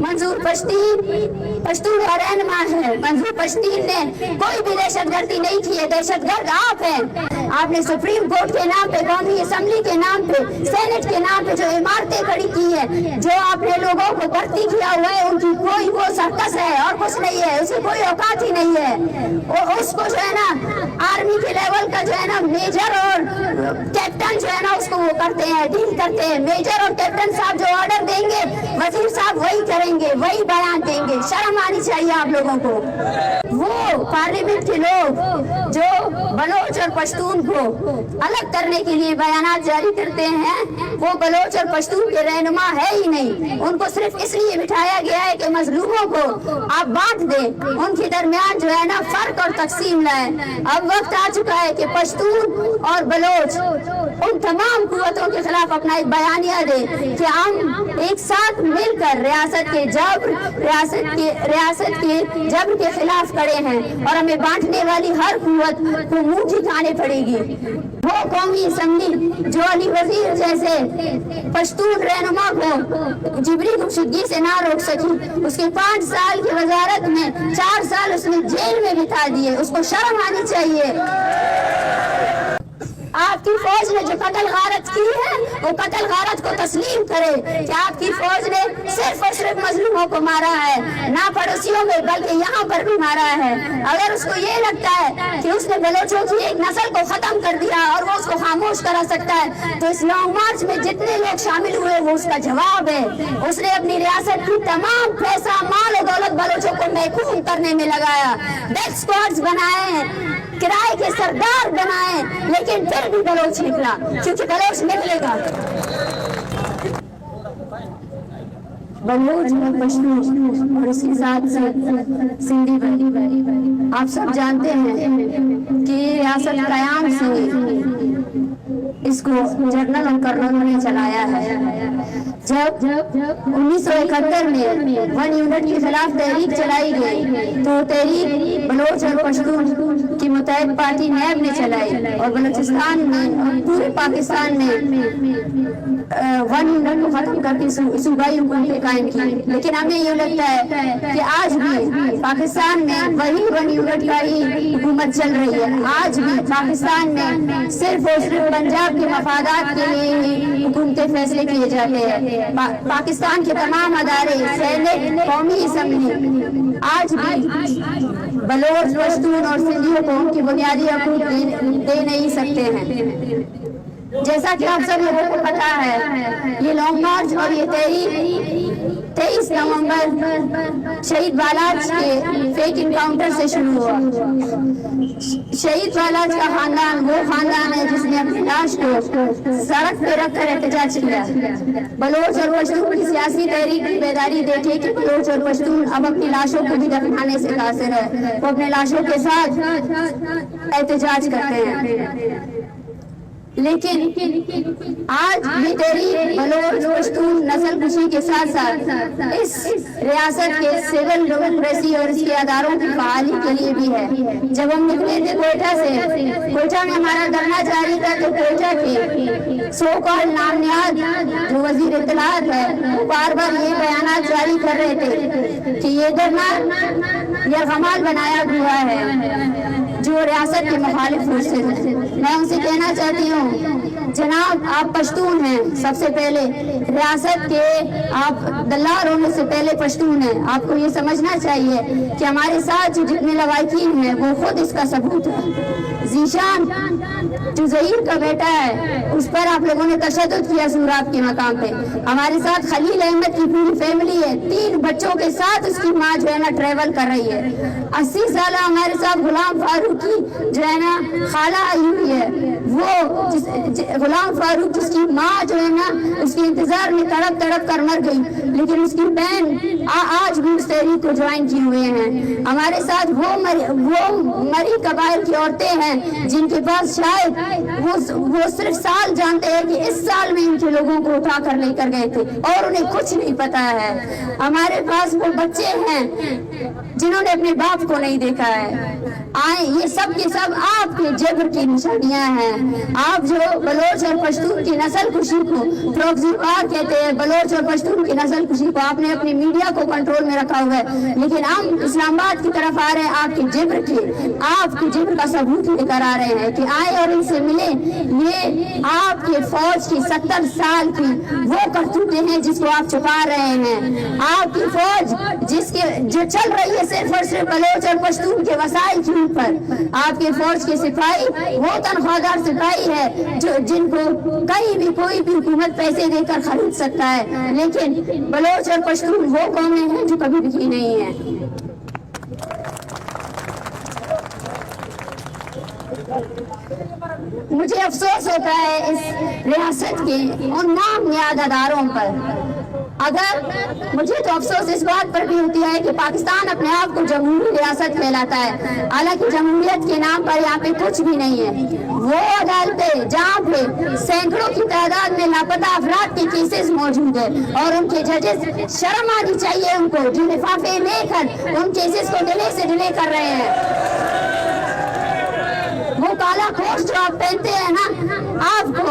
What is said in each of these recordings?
मंजूर पश्तून का रहनुमा है। मंजूर पश्तीन ने कोई भी दहशतगर्दी नहीं की है, दहशतगर्द आप हैं। आपने सुप्रीम कोर्ट के नाम पे, कौमी असेंबली के नाम पे, सेनेट के नाम पे जो इमारतें खड़ी की है, जो आपने लोगों को भर्ती किया हुआ है, उनकी कोई वो सर्कस है और कुछ नहीं है, उसे कोई औकात ही नहीं है। और उसको जो है ना आर्मी के लेवल का जो है ना मेजर और कैप्टन जो है ना उसको वो करते हैं, डील करते हैं। मेजर और कैप्टन साहब जो ऑर्डर देंगे वजीर साहब वही करेंगे, वही बयान देंगे। शर्म आनी चाहिए आप लोगों को। वो पार्लियामेंट के लोग जो बलोच और पश्तून को अलग करने के लिए बयानात जारी करते हैं, वो बलोच और पश्तून के रहनुमा है ही नहीं। उनको सिर्फ इसलिए बिठाया गया है कि मजलूमों को आप बांट दें, उनके दरमियान जो है ना फर्क और तकसीम लाए। अब वक्त आ चुका है कि पश्तून और बलोच उन तमाम कुव्वतों के खिलाफ अपना एक बयानिया दे कि हम एक साथ मिलकर रियासत के जब्र के खिलाफ खड़े हैं और हमें बांटने वाली हर कुव्वत को मुंह दिखाने पड़ेगी। वो कौमी असेंबली जो अली वजीर जैसे पश्तून रहनुमा को जिबरी गुमशुदगी से ना रोक सकी, उसके 5 साल की वजारत में 4 साल उसने जेल में बिता दिए, उसको शर्म आनी चाहिए। आपकी फौज ने जो कत्ल गारत की है वो कत्ल गारत को तस्लीम करे कि आपकी फौज ने सिर्फ और सिर्फ मजलूमों को मारा है, ना पड़ोसियों में बल्कि यहाँ पर भी मारा है। अगर उसको ये लगता है कि उसने बलोचों की एक नस्ल को खत्म कर दिया और वो उसको खामोश करा सकता है, तो इस लॉन्ग मार्च में जितने लोग शामिल हुए वो उसका जवाब है। उसने अपनी रियासत की तमाम पैसा माल और दौलत बलोचों को महकूम करने में लगाया, डेथ स्क्वाड्स बनाए, किराए के सरदार बनाए, लेकिन फिर भी बलोच निकला, क्योंकि बलोच निकलेगा। बलोच और पश्तून और इसके साथ साथ सिंधी भाई, आप सब जानते हैं कि रियासत कयाम से इसको जनरल और कर्नल ने चलाया है। जब 1971 में 1 यूनिट के खिलाफ तहरीक चलाई गई तो तहरीक बलोच और पश्तून की मुतहद पार्टी नैब ने चलाई और बलूचिस्तान में और पूरे पाकिस्तान में 1 यूनिट को खत्म करके सूबाई हुकूमत कायम की। लेकिन हमें ये लगता है कि आज भी पाकिस्तान में वही 1 यूनिट का ही हुकूमत चल रही है। आज भी पाकिस्तान में सिर्फ और सिर्फ पंजाब के मफादात के लिए ही हुकूमती फैसले किए जाते हैं। पाकिस्तान के तमाम अदारे, सेनेट, कौमी असेंबली आज भी बलोच, पश्तून और सिंधियों को उनकी बुनियादी हकूक दे नहीं सकते हैं। जैसा कि आप सब लोगों को पता है, ये लॉन्ग मार्च और ये 23 नवंबर शहीद बालाज के फेक इनकाउंटर से शुरू हुआ। शहीद बालाज का खानदान वो खानदान है जिसने अपनी लाश को सड़क पे रखकर एहतजाज किया। बलोच और पश्तून की सियासी तहरीक की बेदारी देखे कि बलोच और पश्तून अब अपनी लाशों को भी दफनाने से कासिर है, वो अपने लाशों के साथ एहतजाज करते हैं। लेकिन आज भी तहरीक बलोच पश्तून नस्ल कुशी के साथ साथ इस रियासत के सिविल डेमोक्रेसी और इसके अदारों की बहाली के लिए भी है। जब हम निकले थे कोयटा से, कोयटा में हमारा धरना जारी था, तो कोयटा के सो कॉल नामनियाद जो वजीर इत्तलात है वो बार बार ये बयानात जारी कर रहे थे कि ये धरना यह गमाल बनाया हुआ है जो रियासत के मुखालिफ फोर्सेज हैं। मैं उनसे कहना चाहती हूँ, जनाब आप पश्तून हैं, सबसे पहले रियासत के आप दल्लार होने से पहले पश्तून हैं। आपको ये समझना चाहिए कि हमारे साथ जो जितने लवाकिन हैं वो खुद इसका सबूत है। जीशान जो ज़हीर का बेटा है उस पर आप लोगों ने तशद्दुद किया सूराब के मकाम पे। हमारे साथ खलील अहमद की पूरी फैमिली है, 3 बच्चों के साथ उसकी माँ जो है ना ट्रेवल कर रही है। 80 साल हमारे साथ गुलाम फारूक की जो है ना खाला आई हुई है, वो गुलाम फारूक जिसकी माँ जो है ना उसके इंतजार में तड़प तड़प कर मर गई, लेकिन उसकी बहन आज भी उस तहरीक को ज्वाइन किए हुए हैं। हमारे साथ वो मरी कबाइल की औरतें हैं जिनके पास शायद वो सिर्फ साल जानते हैं कि इस साल में इनके लोगों को उठा कर लेकर गए थे और उन्हें कुछ नहीं पता है। हमारे पास वो बच्चे हैं जिन्होंने अपने बाप को नहीं देखा है। आए, ये सब के सब आपके जबर की निशानियां हैं। आप जो बलोच और पश्तून की नस्ल कुशी को प्रोक्सीवार कहते हैं, बलोच और पश्तून की नस्ल कुशी को आपने अपनी मीडिया को कंट्रोल में रखा हुआ है, लेकिन हम इस्लामाबाद की तरफ आ रहे हैं आपके जबर का सबूत लेकर आ रहे हैं कि आए और इनसे मिले। ये आपके फौज की 70 साल की वो करतूतें हैं जिसको आप छुपा रहे हैं। आपकी फौज जो चल रही है सिर्फ और सिर्फ बलोच और पश्तून के वसाइल के ऊपर। आपके फौज के सिपाही वो तनख्वाहदार सिपाही है जिनको कहीं भी कोई भी हुकूमत पैसे देकर खरीद सकता है, लेकिन बलोच और पश्तून वो कौमें हैं जो कभी बिकी नहीं है। मुझे अफसोस होता है इस रियासत के उन नामयाद अदारों पर। अगर मुझे तो अफसोस इस बात पर भी होती है कि पाकिस्तान अपने आप को जमहूरी रियासत कहलाता है, हालांकि जमहूरियत के नाम पर यहाँ पे कुछ भी नहीं है। वो अदालतें जहाँ पे सैकड़ों की तादाद में लापता अफराद के केसेस मौजूद है और उनके जजेस, शर्म आनी चाहिए उनको, जो लिफाफे लेकर उन केसेस को डिले से डिले कर रहे हैं। वो काला कोट जो आप पहनते हैं ना, आपको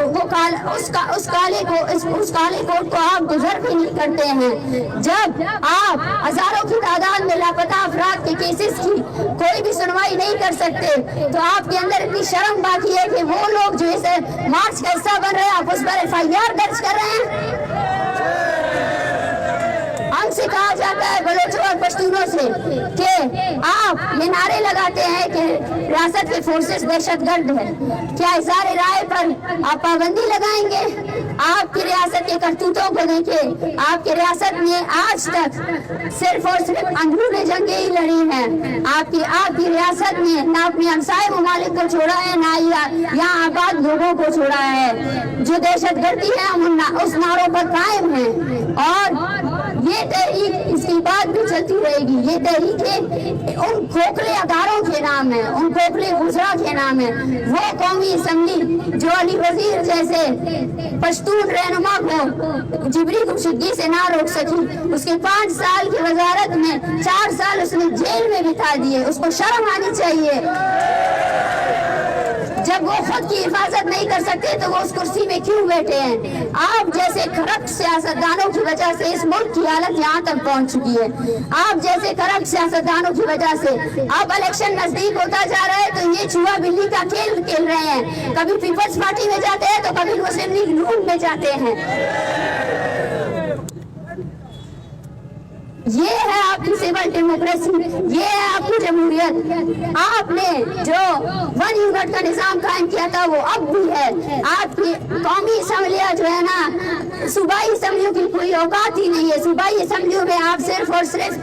वो उस काले कोट को आप गुजर भी नहीं करते हैं। जब आप हजारों की तादाद में लापता अफराद के केसेस की कोई भी सुनवाई नहीं कर सकते, तो आपके अंदर इतनी शर्म बाकी है कि वो लोग जो इस मार्च का हिस्सा बन रहे हैं, आप उस पर FIR दर्ज कर रहे हैं। हमसे कहा जाता है बलोचों और पश्तूनों से कि आप ये नारे लगाते हैं कि रियासत के फोर्सेस दहशतगर्द है। क्या इज़हार राय पर आप पाबंदी लगाएंगे? आपकी रियासत के करतूतों को देखिए। आपकी रियासत ने आज तक सिर्फ और सिर्फ अंदरूनी जंगें ही लड़ी हैं। आपकी रियासत ने ना अपने हमसाए ममालिक को छोड़ा है, ना यहाँ आबाद लोगों को छोड़ा है। जो दहशतगर्दी है उस नारों पर कायम है और ये तहरीक इसकी बात भी चलती रहेगी। ये तहरीकें उन खोखले अदारों के नाम है, उन खोखले गुजरा के नाम है। वो कौमी असम्बली जो अली वजीर जैसे पश्तून रहनुमा को जिबरी गुमशुदगी से ना रोक सकी, उसके 5 साल की वजारत में 4 साल उसने जेल में बिता दिए। उसको शर्म आनी चाहिए। जब वो खुद की हिफाजत नहीं कर सकते तो वो उस कुर्सी में क्यों बैठे हैं? आप जैसे करप्ट सियासतदानों की वजह से इस मुल्क की हालत यहाँ तक पहुँच चुकी है। आप जैसे करप्ट सियासतदानों की वजह से अब इलेक्शन नजदीक होता जा रहा है तो ये चूहा बिल्ली का खेल खेल रहे हैं। कभी पीपल्स पार्टी में जाते हैं तो कभी मुस्लिम लीग नून में जाते हैं। ये है आपकी सिविल डेमोक्रेसी, ये है आपकी जमहूरियत। आपने जो 1 यूनिट का निजाम कायम किया था वो अब भी है। आपकी कौमी असम्बलियाँ जो है ना, सूबाई असम्बलियों की कोई औकात ही नहीं है। सूबाई असम्बलियों में आप सिर्फ और सिर्फ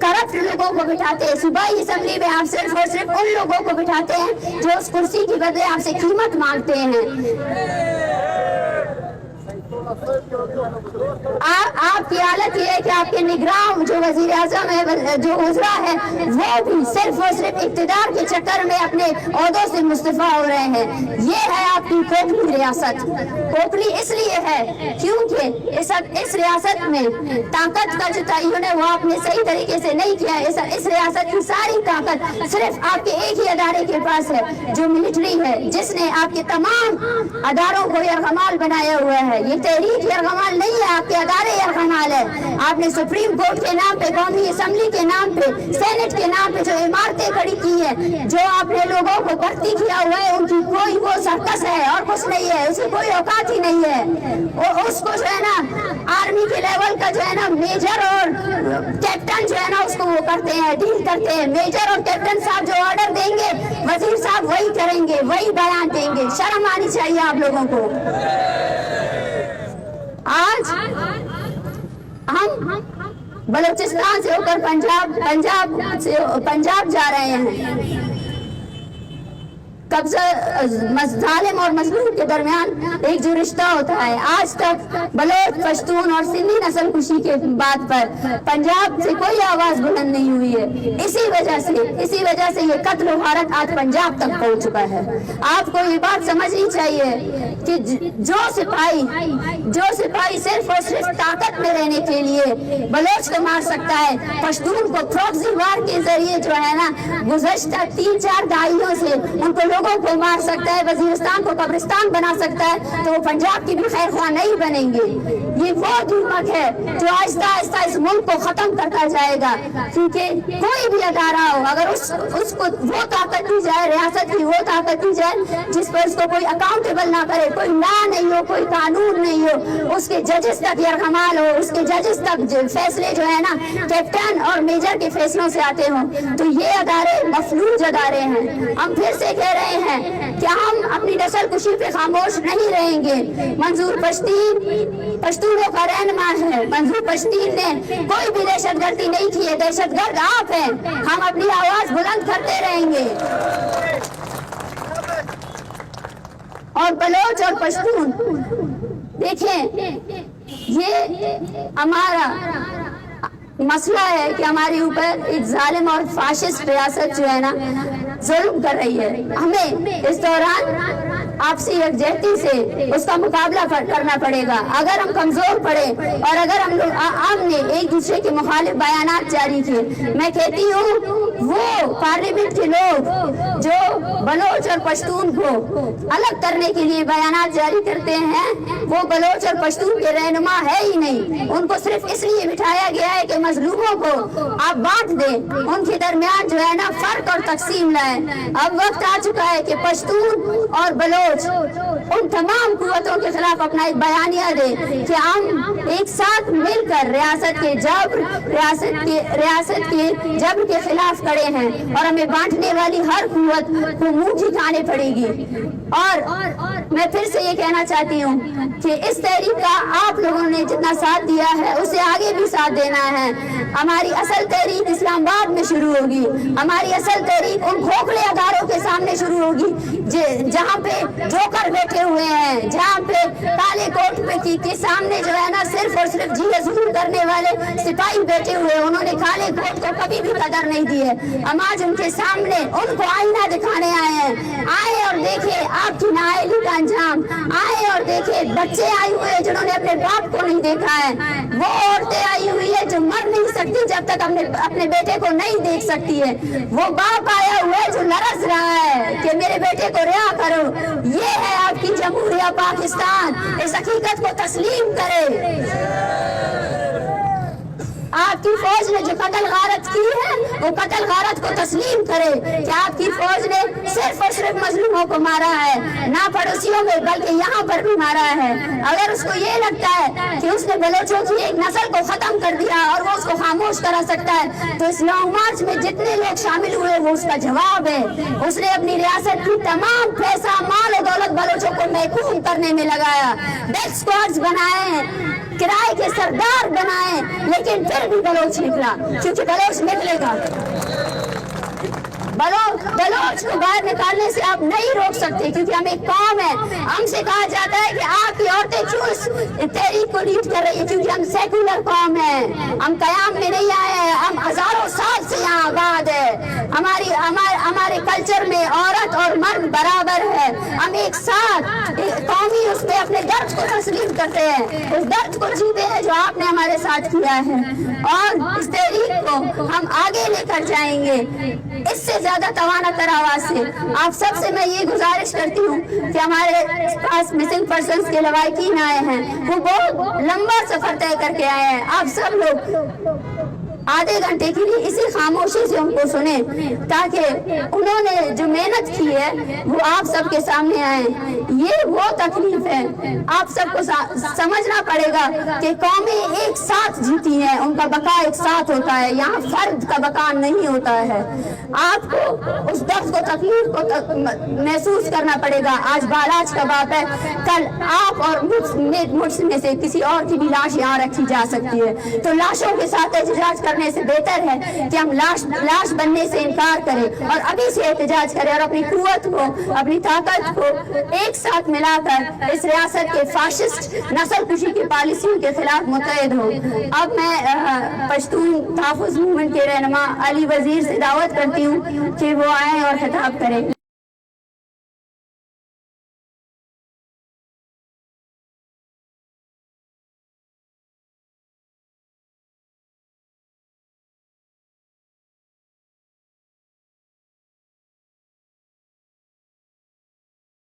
करप्ट लोगों को बिठाते हैं। सूबाई असम्बली में आप सिर्फ और सिर्फ उन लोगों को बिठाते हैं जो उस कुर्सी की बदले आपसे कीमत मांगते हैं। आपकी हालत ये है कि आपके निगरान जो वजीर आजम है, जो गुजरा है, वो भी सिर्फ और सिर्फ इक्तिदार के चक्कर में अपने ओहदों से मुस्तफा हो रहे हैं। ये है आपकी खोखली रियासत। खोखली इसलिए है क्योंकि इस रियासत में ताकत का जो तयन है वो आपने सही तरीके से नहीं किया है। इस रियासत की सारी ताकत सिर्फ आपके एक ही अदारे के पास है, जो मिलिट्री है, जिसने आपके तमाम अदारों को यरगमाल बनाया हुआ है। ये तहरीक यरगमाल नहीं है, आपके अदारे यरगमाल है। आपने सुप्रीम कोर्ट के नाम पे, कौमी असम्बली के नाम पे, सेनेट के नाम पे जो इमारतें खड़ी की है, जो आपने लोगों को भर्ती किया हुआ है, उनकी कोई वो सर्कस है और कुछ नहीं है। उसकी कोई औकात ही नहीं है। उसको जो है ना आर्मी के लेवल का जो है ना मेजर और कैप्टन जो है ना उसको वो करते हैं, डील करते हैं। मेजर और कैप्टन साहब जो ऑर्डर देंगे वजीर साहब वही करेंगे, वही बयान देंगे। शर्म आनी चाहिए आप लोगों को। आज हम बलूचिस्तान से होकर पंजाब जा रहे हैं। قبضہ ظالم اور مظلوم کے درمیان ایک جو رشتہ ہوتا ہے، آج تک بلوچ، پشتون اور سندھی نسل کشی کے بات پر پنجاب سے کوئی آواز بلند نہیں ہوئی ہے۔ اسی وجہ سے یہ قتل و غارت آج پنجاب تک پہنچ چکا ہے۔ آپ کو یہ بات سمجھنی چاہیے کہ جو سپاہی صرف اور صرف طاقت میں رہنے کے لیے بلوچ کو مار سکتا ہے، پشتون کو پروکسی وار کے ذریعے جو ہے نا گزشتہ 3-4 دہائیوں سے ان کو لوگوں کو مار سکتا ہے، وزیرستان کو قبرستان بنا سکتا ہے، تو وہ پنجاب کی بھی خیر خواہ نہیں بنیں گے۔ یہ وہ دیمک ہے جو آہستہ آہستہ اس ملک کو ختم کرتا جائے گا، کیونکہ کوئی بھی ادارہ ہو اگر اس کو وہ طاقت دی جائے، ریاست کی وہ طاقت دی جائے جس پر اس کو کوئی اکاؤنٹیبل نہ کرے، کوئی لا نہیں ہو، کوئی قانون نہیں ہو، اس کے ججز تک یرغمال ہو، اس کے ججز تک فیصلے جو ہے نا کیپٹن اور میجر کے فیصلوں سے آتے ہوں، تو یہ ادارے مفلوج ادارے ہیں۔ ہم پھر سے کہہ رہے ہیں کہ ہم اپنی نسل کشی پہ خاموش نہیں رہیں گے۔ منظور پشتین پشتونوں کا رہنما ہے، منظور پشتین نے کوئی بھی دہشت گردی نہیں کی ہے، دہشت گرد آپ ہیں۔ ہم اپنی آواز بلند کرتے رہیں گے۔ اور بلوچ اور پشتون دیکھیں، یہ ہمارا مسئلہ ہے کہ ہمارے اوپر ایک ظالم اور فاشسٹ ریاست جو ہے نا ظلم کر رہی ہے۔ ہمیں اس دوران آپسی یکجہتی سے اس کا مقابلہ کرنا پڑے گا۔ اگر ہم کمزور پڑے اور اگر ہم نے ایک دوسرے کے مخالف بیانات جاری کیے، میں کہتی ہوں وہ پارلیمنٹ کے لوگ جو بلوچ اور پشتون کو الگ کرنے کے لیے بیانات جاری کرتے ہیں، وہ بلوچ اور پشتون کے رہنما ہے ہی نہیں۔ ان کو صرف اس لیے بٹھایا گیا ہے کہ مظلوموں کو آپ بانٹ دیں، ان کے درمیان جو ہے نا فرق اور تقسیم لائیں۔ اب وقت آ چکا ہے کہ پشتون اور بلوچ ان تمام قوتوں کے خلاف اپنا ایک بیانیہ دے کہ ہم ایک ساتھ مل کر ریاست کے جبر کے خلاف کھڑے ہیں، اور ہمیں بانٹنے والی ہر قوت کو منہ دکھانے پڑے گی۔ اور میں پھر سے یہ کہنا چاہتی ہوں کہ اس تحریک کا آپ لوگوں نے جتنا ساتھ دیا ہے اسے آگے بھی ساتھ دینا ہے۔ ہماری اصل تحریک اسلام آباد میں شروع ہوگی، ہماری اصل تحریک ان کھوکھلے اداروں کے سامنے شروع ہوگی جہاں پہ جوکر بیٹھے ہوئے ہیں، جہاں پہ کالے کوٹ کے سامنے جو ہے نا صرف اور صرف جی ظلم کرنے والے سپاہی بیٹھے ہوئے، انہوں نے کالے کوٹ کو کبھی بھی قدر نہیں دی ہے۔ ہم آج ان کے سامنے ان کو آئینہ دکھانے آئے ہیں۔ آئے اور دیکھیں آپ کی نااہلی کا انجام، آئے اور دیکھیں بچے آئے ہوئے ہیں جنہوں نے اپنے باپ کو نہیں دیکھا ہے، وہ عورتیں آئی ہوئی ہے جو مر نہیں سکتی جب تک اپنے بیٹے کو نہیں دیکھ سکتی ہے، وہ باپ آیا ہوا ہے جو لرز رہا ہے کہ میرے بیٹے کو رہا کرو۔ یہ ہے آپ کی جمہوریہ پاکستان، اس حقیقت کو تسلیم کرے۔ آپ کی فوج نے جو قتل غارت کی ہے وہ قتل غارت کو تسلیم کرے کہ آپ کی فوج نے صرف اور صرف مظلوموں کو مارا ہے، نہ پڑوسیوں میں بلکہ یہاں پر بھی مارا ہے۔ اگر اس کو یہ لگتا ہے کہ اس نے بلوچوں کی ایک نسل کو ختم کر دیا اور وہ اس کو خاموش کرا سکتا ہے، تو اس لانگ مارچ میں جتنے لوگ شامل ہوئے وہ اس کا جواب ہے۔ اس نے اپنی ریاست کی تمام پیسہ مال و دولت بلوچوں کو محکوم کرنے میں لگایا، ڈیتھ اسکواڈز بنائے، کرائے کے سردار بنائے، لیکن پھر بھی بلوچ نکلا، کیونکہ بلوچ نکلے گا۔ بلوچ کو باہر نکالنے سے آپ نہیں روک سکتے، کیونکہ ہم ایک قوم ہے۔ ہم سے کہا جاتا ہے کہ آپ کی عورتیں کیوں اس تحریک کو لیڈ کر رہی ہیں، کیونکہ ہم سیکولر قوم ہیں، ہم قیام میں نہیں آئے ہیں، ہم ہزاروں سال سے یہاں آباد ہے۔ ہمارے کلچر میں عورت اور مرد برابر ہے، ہم ایک ساتھ قومی اس میں اپنے درد کو تسلیم کرتے ہیں، اس درد کو جیتے ہیں جو آپ نے ہمارے ساتھ کیا ہے، اور اس تحریک کو ہم آگے لے کر جائیں گے اس سے زیادہ توانا تر آواز سے۔ آپ سب سے میں یہ گزارش کرتی ہوں کہ ہمارے پاس مسنگ پرسنز کے لواحقین آئے ہیں، وہ بہت لمبا سفر طے کر کے آئے ہیں۔ آپ سب لوگ آدھے گھنٹے کے لیے اسی خاموشی سے ان کو سنیں، تاکہ انہوں نے جو محنت کی ہے وہ آپ سب کے سامنے آئے۔ یہ وہ تکلیف ہے، آپ سب کو سمجھنا پڑے گا کہ قومیں ایک ساتھ جیتی ہیں، ان کا بقا ایک ساتھ ہوتا ہے، یہاں فرد کا بقا نہیں ہوتا ہے۔ آپ کو کو اس درد کو تکلیف کو محسوس کرنا پڑے گا. آج بالاج کا باپ ہے, کل آپ اور مجھ میں سے کسی اور کی بھی لاش یہاں رکھی جا سکتی ہے. تو لاشوں کے ساتھ احتجاج کرنے سے بہتر ہے کہ ہم لاش بننے سے انکار کریں اور ابھی سے احتجاج کریں اور اپنی قوت کو, اپنی طاقت کو ایک ساتھ ملا کر اس ریاست کے فاشسٹ نسل کشی کی پالیسیوں کے خلاف متحد ہو. اب میں پشتون تحفظ موومنٹ کے رہنما علی وزیر سے دعوت کرتی ہوں کہ وہ آئیں اور خطاب کریں.